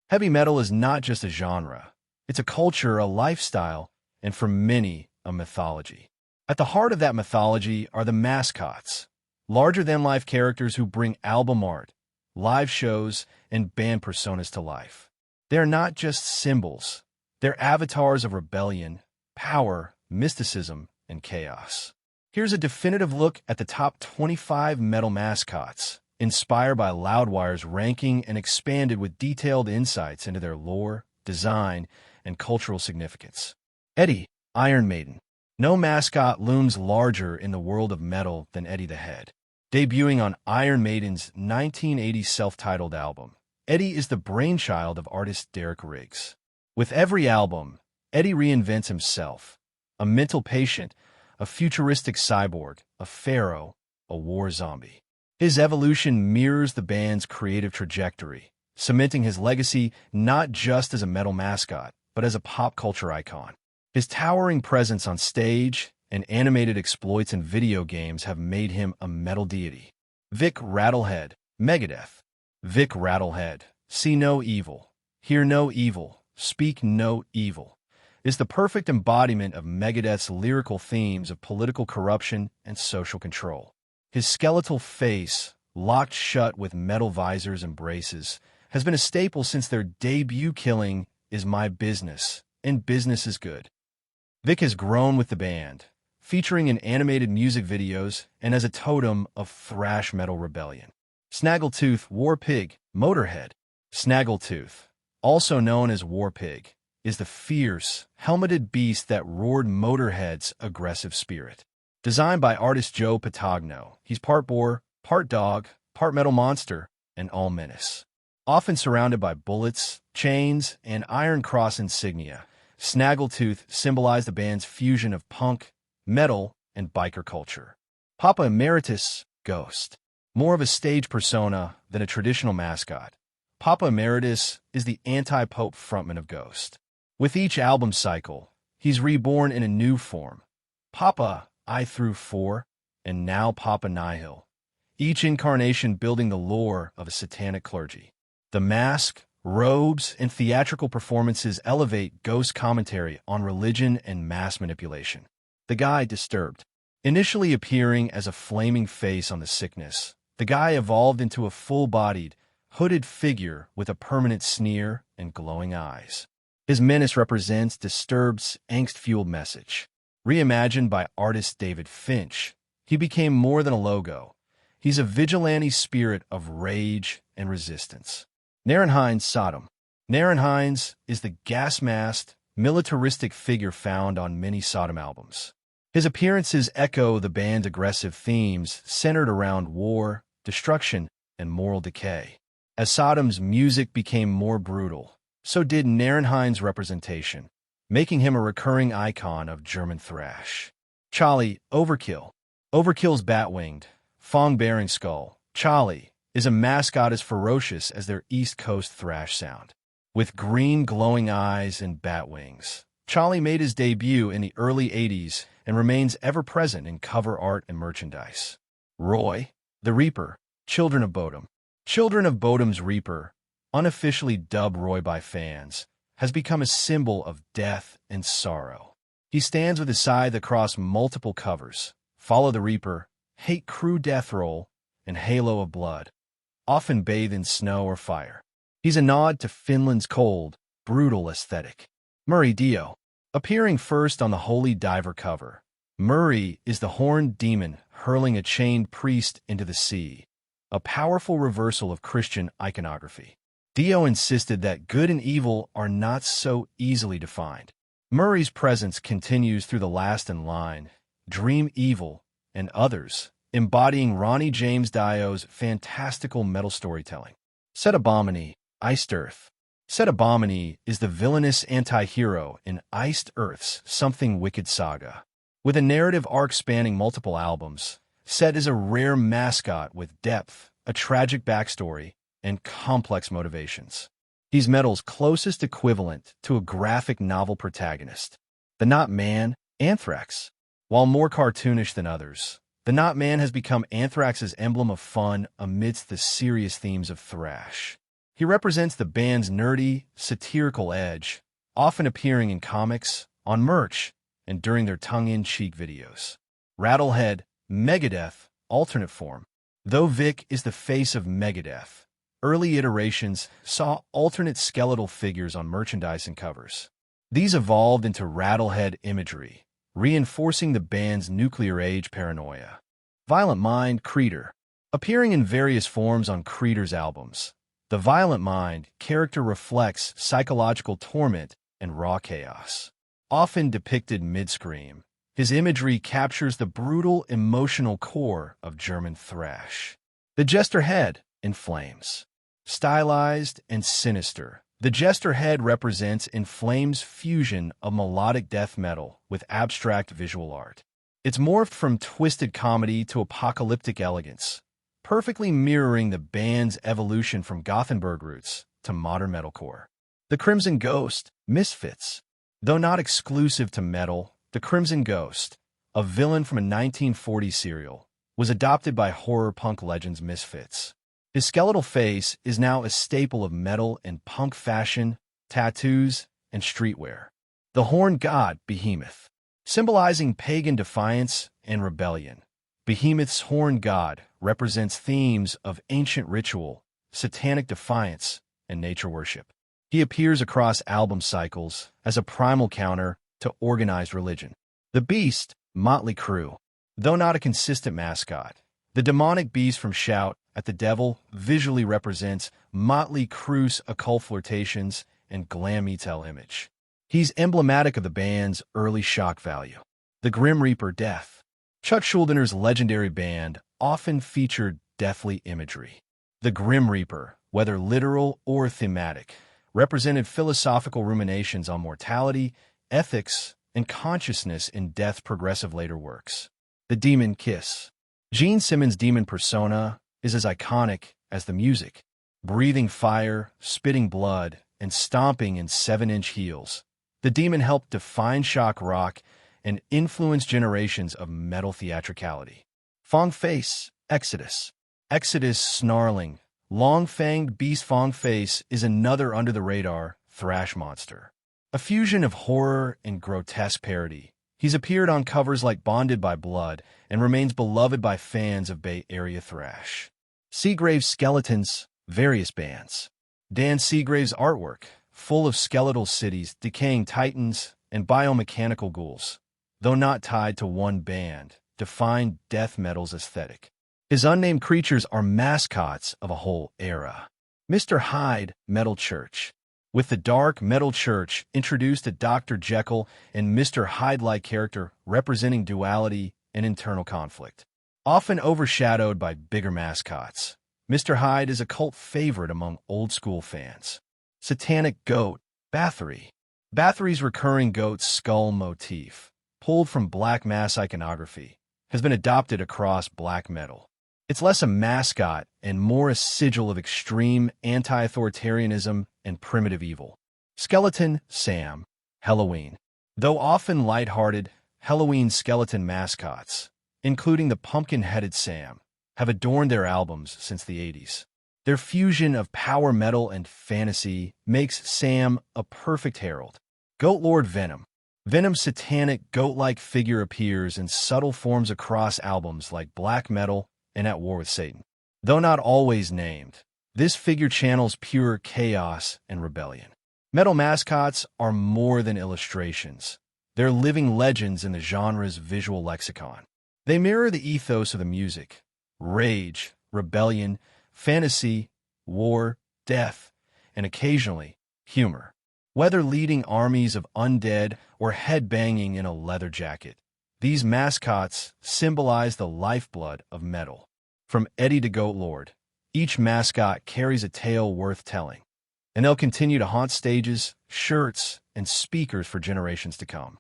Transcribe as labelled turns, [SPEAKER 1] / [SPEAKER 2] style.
[SPEAKER 1] Heavy metal is not just a genre. It's a culture, a lifestyle, and for many, a mythology. At the heart of that mythology are the mascots, larger-than-life characters who bring album art, live shows, and band personas to life. They're not just symbols. They're avatars of rebellion, power, mysticism, and chaos. Here's a definitive look at the top 25 metal mascots, inspired by Loudwire's ranking and expanded with detailed insights into their lore, design, and cultural significance. Eddie, Iron Maiden. No mascot looms larger in the world of metal than Eddie the Head. Debuting on Iron Maiden's 1980 self-titled album, Eddie is the brainchild of artist Derek Riggs. With every album, Eddie reinvents himself, a mental patient, a futuristic cyborg, a pharaoh, a war zombie. His evolution mirrors the band's creative trajectory, cementing his legacy not just as a metal mascot, but as a pop culture icon. His towering presence on stage and animated exploits in video games have made him a metal deity. Vic Rattlehead, Megadeth. Vic Rattlehead, see no evil, hear no evil, speak no evil, is the perfect embodiment of Megadeth's lyrical themes of political corruption and social control. His skeletal face, locked shut with metal visors and braces, has been a staple since their debut Killing Is My Business, and Business Is Good. Vic has grown with the band, featuring in animated music videos and as a totem of thrash metal rebellion. Snaggletooth War Pig, Motorhead. Snaggletooth, also known as War Pig, is the fierce, helmeted beast that roared Motorhead's aggressive spirit. Designed by artist Joe Patagno, he's part boar, part dog, part metal monster, and all menace. Often surrounded by bullets, chains, and Iron Cross insignia, Snaggletooth symbolized the band's fusion of punk, metal, and biker culture. Papa Emeritus, Ghost. More of a stage persona than a traditional mascot, Papa Emeritus is the anti-Pope frontman of Ghost. With each album cycle, he's reborn in a new form. Papa I through 4, and now Papa Nihil, each incarnation building the lore of a satanic clergy. The mask, robes, and theatrical performances elevate Ghost commentary on religion and mass manipulation. The Guy Disturbed. Initially appearing as a flaming face on The Sickness, the Guy evolved into a full-bodied, hooded figure with a permanent sneer and glowing eyes. His menace represents Disturbed's angst-fueled message. Reimagined by artist David Finch, he became more than a logo. He's a vigilante spirit of rage and resistance. Narenhein's Sodom. Narenhein's is the gas-masked, militaristic figure found on many Sodom albums. His appearances echo the band's aggressive themes centered around war, destruction, and moral decay. As Sodom's music became more brutal, so did Narenhein's representation, making him a recurring icon of German thrash. Charlie, Overkill. Overkill's bat-winged, fong-bearing skull, Charlie, is a mascot as ferocious as their East Coast thrash sound. With green glowing eyes and bat wings, Charlie made his debut in the early 80s and remains ever-present in cover art and merchandise. Roy, the Reaper, Children of Bodom. Children of Bodom's Reaper, unofficially dubbed Roy by fans, has become a symbol of death and sorrow. He stands with his scythe across multiple covers, Follow the Reaper, Hate Crew Death Roll, and Halo of Blood, often bathed in snow or fire. He's a nod to Finland's cold, brutal aesthetic. Murray Dio. Appearing first on the Holy Diver cover, Murray is the horned demon hurling a chained priest into the sea, a powerful reversal of Christian iconography. Dio insisted that good and evil are not so easily defined. Murray's presence continues through The Last in Line, Dream Evil, and others, embodying Ronnie James Dio's fantastical metal storytelling. Set Abomini, Iced Earth. Set Abomini is the villainous anti-hero in Iced Earth's Something Wicked saga. With a narrative arc spanning multiple albums, Set is a rare mascot with depth, a tragic backstory, and complex motivations. He's metal's closest equivalent to a graphic novel protagonist. The Not Man, Anthrax. While more cartoonish than others, the Not Man has become Anthrax's emblem of fun amidst the serious themes of thrash. He represents the band's nerdy, satirical edge, often appearing in comics, on merch, and during their tongue-in-cheek videos. Rattlehead, Megadeth, alternate form. Though Vic is the face of Megadeth, early iterations saw alternate skeletal figures on merchandise and covers. These evolved into Rattlehead imagery, reinforcing the band's nuclear age paranoia. Violent Mind, Creator. Appearing in various forms on Creator's albums, the Violent Mind character reflects psychological torment and raw chaos. Often depicted mid-scream, his imagery captures the brutal emotional core of German thrash. The Jester head, in flames. Stylized and sinister, the Jester head represents In Flames' fusion of melodic death metal with abstract visual art. It's morphed from twisted comedy to apocalyptic elegance, perfectly mirroring the band's evolution from Gothenburg roots to modern metalcore. The Crimson Ghost, Misfits. Though not exclusive to metal, the Crimson Ghost, a villain from a 1940s serial, was adopted by horror punk legends Misfits. His skeletal face is now a staple of metal and punk fashion, tattoos, and streetwear. The Horned God, Behemoth. Symbolizing pagan defiance and rebellion, Behemoth's horned god represents themes of ancient ritual, satanic defiance, and nature worship. He appears across album cycles as a primal counter to organized religion. The Beast Mly Crew. Though not a consistent mascot, the demonic beast from Shout at the Devil visually represents Motley Crue's occult flirtations and glam metal image. He's emblematic of the band's early shock value. The Grim Reaper Death. Chuck Schuldiner legendary band often featured deathly imagery. The Grim Reaper, whether literal or thematic, represented philosophical ruminations on mortality, ethics, and consciousness in Death's progressive later works. The Demon Kiss. Gene Simmons' demon persona is as iconic as the music, breathing fire, spitting blood, and stomping in 7-inch heels. The demon helped define shock rock and influence generations of metal theatricality. Fong Face, Exodus. Exodus' snarling, long-fanged beast Fong Face is another under-the-radar thrash monster. A fusion of horror and grotesque parody, he's appeared on covers like Bonded by Blood and remains beloved by fans of Bay Area thrash. Seagrave Skeletons, various bands. Dan Seagrave's artwork, full of skeletal cities, decaying titans, and biomechanical ghouls, though not tied to one band, define death metal's aesthetic. His unnamed creatures are mascots of a whole era. Mr. Hyde, Metal Church. With the dark Metal Church introduced a Dr. Jekyll and Mr. Hyde-like character representing duality and internal conflict. Often overshadowed by bigger mascots, Mr. Hyde is a cult favorite among old-school fans. Satanic Goat, Bathory. Bathory's recurring goat skull motif, pulled from Black Mass iconography, has been adopted across black metal. It's less a mascot and more a sigil of extreme anti-authoritarianism and primitive evil. Skeleton Sam, Halloween. Though often lighthearted, Halloween skeleton mascots, including the pumpkin-headed Sam, have adorned their albums since the 80s. Their fusion of power metal and fantasy makes Sam a perfect herald. Goat Lord Venom. Venom's satanic goat-like figure appears in subtle forms across albums like Black Metal and At War with Satan. Though not always named, this figure channels pure chaos and rebellion. Metal mascots are more than illustrations. They're living legends in the genre's visual lexicon. They mirror the ethos of the music: rage, rebellion, fantasy, war, death, and occasionally, humor. Whether leading armies of undead or headbanging in a leather jacket, these mascots symbolize the lifeblood of metal. From Eddie to Goat Lord, each mascot carries a tale worth telling, and they'll continue to haunt stages, shirts, and speakers for generations to come.